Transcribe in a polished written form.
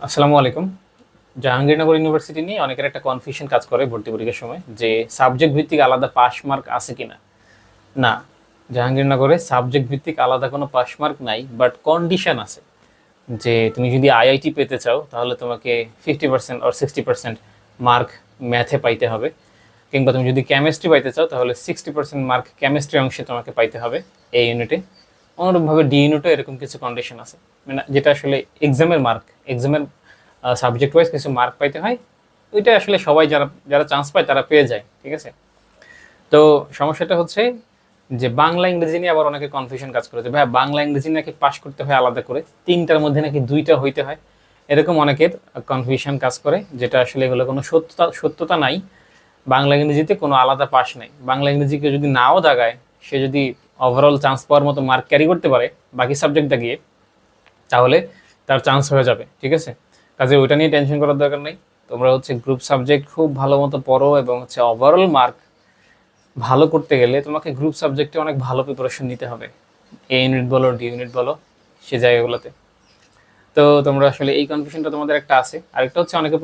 আসসালামু আলাইকুম। জাহাঙ্গীরনগর ইউনিভার্সিটি নিয়ে অনেকের একটা কনফিউশন কাজ করে ভর্তি পরীক্ষার সময় যে সাবজেক্ট ভিত্তিক আলাদা পাস মার্ক আছে কিনা। না, জাহাঙ্গীরনগরে সাবজেক্ট ভিত্তিক আলাদা কোনো পাস মার্ক নাই, বাট কন্ডিশন আছে। যে তুমি যদি আইআইটি পেতে চাও তাহলে তোমাকে 50% আর 60% মার্ক ম্যাথে পাইতে হবে, কিংবা তুমি যদি কেমিস্ট্রি পাইতে চাও তাহলে 60% মার্ক কেমিস্ট্রি অংশে তোমাকে পাইতে হবে এই ইউনিটে। অনুরূপভাবে ডি ইউনিটও এরকম কিছু কন্ডিশন আছে, মানে যেটা আসলে এক্সামের সাবজেক্ট ওয়াইজ কিছু মার্ক পাইতে হয়। ওইটা আসলে সবাই যারা যারা চান্স পায় তারা পেয়ে যায়, ঠিক আছে। তো সমস্যাটা হচ্ছে যে বাংলা ইংরেজি নিয়ে আবার অনেকে কনফিউশন কাজ করে যে ভাই বাংলা ইংরেজি নাকি পাশ করতে হয় আলাদা করে, তিনটার মধ্যে নাকি দুইটা হইতে হয়, এরকম অনেকের কনফিউশন কাজ করে, যেটা আসলে এগুলো কোনো সত্যতা নাই। বাংলা ইংরেজিতে কোনো আলাদা পাস নাই। বাংলা ইংরেজিকে যদি নাও দাগায়, সে যদি ওভারঅল চান্স পাওয়ার মতো মার্ক ক্যারি করতে পারে বাকি সাবজেক্ট দাগিয়ে, তাহলে তার চান্স হয়ে যাবে, ঠিক আছে। কাজে ওইটা নিয়ে টেনশন করার দরকার নেই। তোমরা গ্রুপ সাবজেক্ট খুব ভালো মতো পড়ো, এবং ওভারঅল মার্ক ভালো করতে গেলে তোমাকে গ্রুপ সাবজেক্টে অনেক ভালো প্রিপারেশন নিতে হবে, এ ইউনিট বলো ডি ইউনিট বলো, সে জায়গাগুলোতে। তো তোমরা আসলে এই কনফিউশনটা তোমাদের একটা আছে। আরেকটা হচ্ছে অনেকে